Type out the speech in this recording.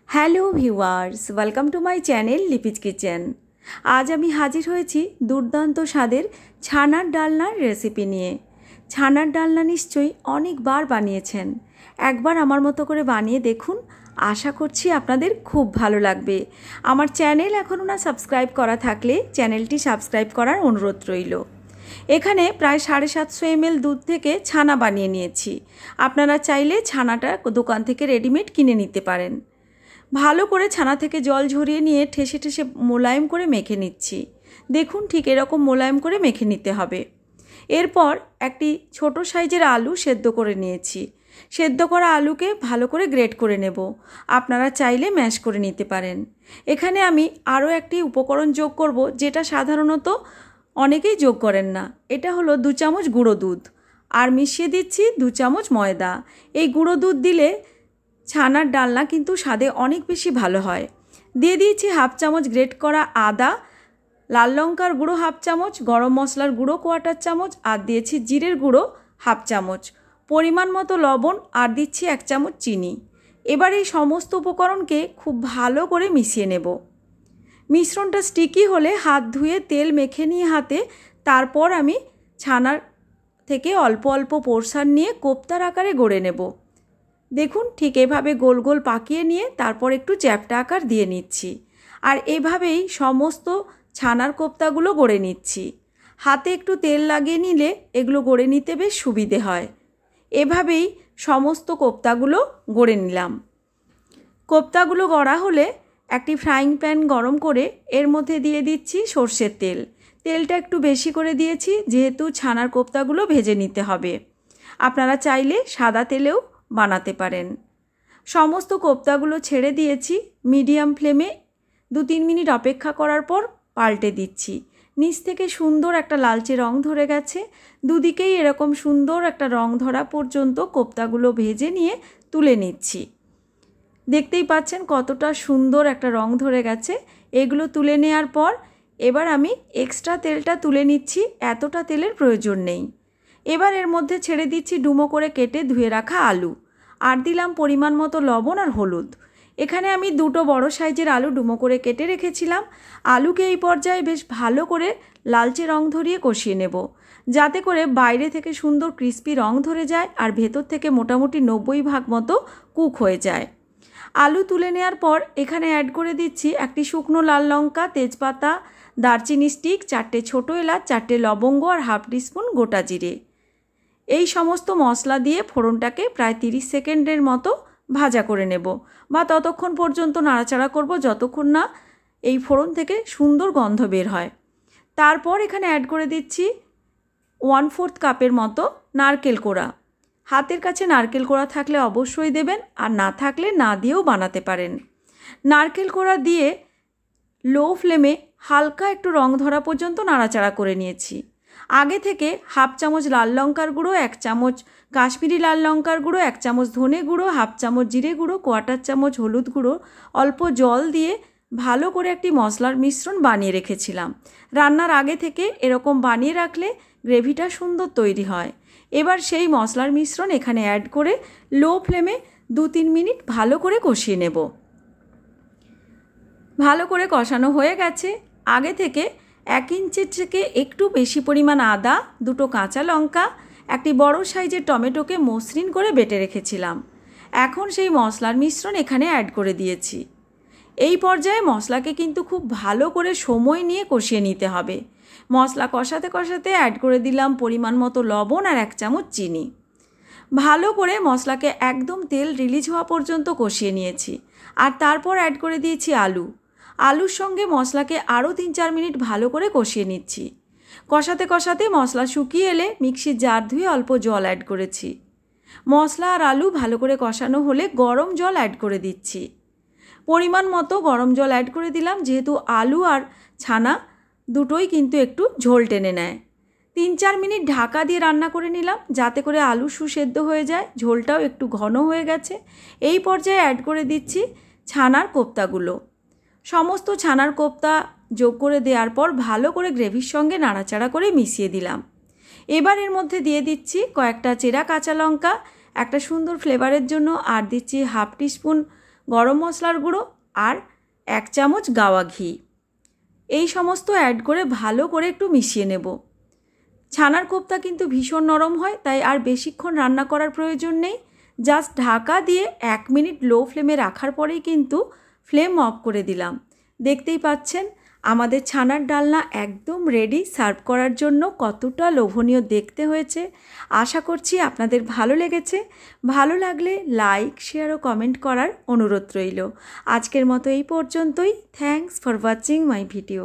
Hello viewers, welcome to my channel Lipi's kitchen. আজ আমি হাজির হয়েছি দুর্দান্ত স্বাদের ছানার ডালনার রেসিপি নিয়ে। ছানার ডালনা নিশ্চয়ই অনেকবার বানিয়েছেন, একবার আমার মতো করে বানিয়ে দেখুন। আশা করছি আপনাদের খুব ভালো লাগবে। আমার চ্যানেল এখনও না সাবস্ক্রাইব করা থাকলে চ্যানেলটি সাবস্ক্রাইব করার অনুরোধ রইল। এখানে প্রায় 750 ml দুধ থেকে ছানা বানিয়ে নিয়েছি। আপনারা চাইলে ছানাটা দোকান থেকে রেডিমেড কিনে নিতে পারেন। ভালো করে ছানা থেকে জল ঝরিয়ে নিয়ে ঠেসে ঠেসে মোলায়েম করে মেখে নিচ্ছি। দেখুন, ঠিক এরকম মোলায়েম করে মেখে নিতে হবে। এরপর একটি ছোট সাইজের আলু সেদ্ধ করে নিয়েছি। সেদ্ধ করা আলুকে ভালো করে গ্রেট করে নেব। আপনারা চাইলে ম্যাশ করে নিতে পারেন। এখানে আমি আরও একটি উপকরণ যোগ করব, যেটা সাধারণত অনেকেই যোগ করেন না। এটা হলো 2 চামচ গুঁড়ো দুধ, আর মিশিয়ে দিচ্ছি 2 চামচ ময়দা। এই গুঁড়ো দুধ দিলে ছানার ডালনা কিন্তু স্বাদে অনেক বেশি ভালো হয়। দিয়ে দিয়েছি 1/2 চামচ গ্রেট করা আদা, লাল লঙ্কার গুঁড়ো 1/2 চামচ, গরম মশলার গুঁড়ো 1/4 চামচ, আর দিয়েছি জিরের গুঁড়ো 1/2 চামচ, পরিমাণ মতো লবণ, আর দিচ্ছি 1 চামচ চিনি। এবার এই সমস্ত উপকরণকে খুব ভালো করে মিশিয়ে নেব। মিশ্রণটা স্টিকি হলে হাত ধুয়ে তেল মেখে নিয়ে হাতে, তারপর আমি ছানার থেকে অল্প অল্প পোরশন নিয়ে কোপ্তার আকারে গড়ে নেব। দেখুন, ঠিক এভাবে গোল গোল পাকিয়ে নিয়ে তারপর একটু চ্যাপ্টা আকার দিয়ে নিচ্ছি। আর এভাবেই সমস্ত ছানার কোপ্তাগুলো গড়ে নিচ্ছি। হাতে একটু তেল লাগিয়ে নিলে এগুলো গড়ে নিতে বেশ সুবিধে হয়। এভাবেই সমস্ত কোপ্তাগুলো গড়ে নিলাম। কোপ্তাগুলো গড়া হলে একটি ফ্রাইং প্যান গরম করে এর মধ্যে দিয়ে দিচ্ছি সর্ষের তেল। তেলটা একটু বেশি করে দিয়েছি, যেহেতু ছানার কোপ্তাগুলো ভেজে নিতে হবে। আপনারা চাইলে সাদা তেলেও বানাতে পারেন। সমস্ত কোপ্তাগুলো ছেড়ে দিয়েছি। মিডিয়াম ফ্লেমে 2-3 মিনিট অপেক্ষা করার পর পাল্টে দিচ্ছি। নিচ থেকে সুন্দর একটা লালচে রং ধরে গেছে। দুদিকেই এরকম সুন্দর একটা রং ধরা পর্যন্ত কোপ্তাগুলো ভেজে নিয়ে তুলে নিচ্ছি। দেখতেই পাচ্ছেন কতটা সুন্দর একটা রং ধরে গেছে। এগুলো তুলে নেওয়ার পর এবার আমি এক্সট্রা তেলটা তুলে নিচ্ছি। এতটা তেলের প্রয়োজন নেই। এবার এর মধ্যে ছেড়ে দিচ্ছি ডুমো করে কেটে ধুয়ে রাখা আলু, আর দিলাম পরিমাণ মতো লবণ আর হলুদ। এখানে আমি 2টো বড় সাইজের আলু ডুমো করে কেটে রেখেছিলাম। আলুকে এই পর্যায়ে বেশ ভালো করে লালচে রং ধরিয়ে কষিয়ে নেব, যাতে করে বাইরে থেকে সুন্দর ক্রিস্পি রং ধরে যায় আর ভেতর থেকে মোটামুটি 90% মতো কুক হয়ে যায়। আলু তুলে নেওয়ার পর এখানে অ্যাড করে দিচ্ছি একটি শুকনো লাল লঙ্কা, তেজপাতা, দারচিনি স্টিক, 4টে ছোটো এলাচ, 4টে লবঙ্গ, আর 1/2 টিস্পুন গোটা জিরে। এই সমস্ত মশলা দিয়ে ফোড়নটাকে প্রায় 30 সেকেন্ডের মতো ভাজা করে নেব, বা ততক্ষণ পর্যন্ত নাড়াচাড়া করব যতক্ষণ না এই ফোড়ন থেকে সুন্দর গন্ধ বের হয়। তারপর এখানে অ্যাড করে দিচ্ছি 1/4 কাপের মতো নারকেল কোড়া। হাতের কাছে নারকেল কোড়া থাকলে অবশ্যই দেবেন, আর না থাকলে না দিয়েও বানাতে পারেন। নারকেল কোড়া দিয়ে লো ফ্লেমে হালকা একটু রং ধরা পর্যন্ত নাড়াচাড়া করে নিয়েছি। আগে থেকে 1/2 চামচ লাল লঙ্কার গুঁড়ো, 1 চামচ কাশ্মীরি লাল লঙ্কার গুঁড়ো, 1 চামচ ধনে গুঁড়ো, 1/2 চামচ জিরে গুঁড়ো, 1/4 চামচ হলুদ গুঁড়ো, অল্প জল দিয়ে ভালো করে একটি মশলার মিশ্রণ বানিয়ে রেখেছিলাম। রান্নার আগে থেকে এরকম বানিয়ে রাখলে গ্রেভিটা সুন্দর তৈরি হয়। এবার সেই মশলার মিশ্রণ এখানে অ্যাড করে লো ফ্লেমে 2-3 মিনিট ভালো করে কষিয়ে নেব। ভালো করে কষানো হয়ে গেছে। আগে থেকে 1 ইঞ্চির থেকে একটু বেশি পরিমাণ আদা, 2টো কাঁচা লঙ্কা, একটি বড় সাইজের টমেটোকে মসৃণ করে বেটে রেখেছিলাম। এখন সেই মশলার মিশ্রণ এখানে অ্যাড করে দিয়েছি। এই পর্যায়ে মশলাকে কিন্তু খুব ভালো করে সময় নিয়ে কষিয়ে নিতে হবে। মশলা কষাতে কষাতে অ্যাড করে দিলাম পরিমাণ মতো লবণ আর 1 চামচ চিনি। ভালো করে মশলাকে একদম তেল রিলিজ হওয়া পর্যন্ত কষিয়ে নিয়েছি। আর তারপর অ্যাড করে দিয়েছি আলু। আলুর সঙ্গে মশলাকে আরও 3-4 মিনিট ভালো করে কষিয়ে নিচ্ছি। কষাতে কষাতে মশলা শুকিয়ে এলে মিক্সির জার ধুয়ে অল্প জল অ্যাড করেছি। মশলা আর আলু ভালো করে কষানো হলে গরম জল অ্যাড করে দিচ্ছি। পরিমাণ মতো গরম জল অ্যাড করে দিলাম, যেহেতু আলু আর ছানা দুটোই কিন্তু একটু ঝোল টেনে নেয়। 3-4 মিনিট ঢাকা দিয়ে রান্না করে নিলাম, যাতে করে আলু সুসেদ্ধ হয়ে যায়। ঝোলটাও একটু ঘন হয়ে গেছে। এই পর্যায়ে অ্যাড করে দিচ্ছি ছানার কোপ্তাগুলো। সমস্ত ছানার কোপ্তা যোগ করে দেওয়ার পর ভালো করে গ্রেভির সঙ্গে নাড়াচাড়া করে মিশিয়ে দিলাম। এবার এর মধ্যে দিয়ে দিচ্ছি কয়েকটা চেরা কাঁচা লঙ্কা একটা সুন্দর ফ্লেভারের জন্য, আর দিচ্ছি 1/2 টিস্পুন গরম মশলার গুঁড়ো আর 1 চামচ গাওয়া ঘি, এই সমস্ত অ্যাড করে ভালো করে একটু মিশিয়ে নেব। ছানার কোপ্তা কিন্তু ভীষণ নরম হয়, তাই আর বেশিক্ষণ রান্না করার প্রয়োজন নেই। জাস্ট ঢাকা দিয়ে 1 মিনিট লো ফ্লেমে রাখার পরেই কিন্তু ফ্লেম অফ করে দিলাম। দেখতেই পাচ্ছেন আমাদের ছানার ডালনা একদম রেডি সার্ভ করার জন্য। কতটা লোভনীয় দেখতে হয়েছে। আশা করছি আপনাদের ভালো লেগেছে। ভালো লাগলে লাইক, শেয়ার ও কমেন্ট করার অনুরোধ রইল। আজকের মতো এই পর্যন্তই। Thanks for watching my video.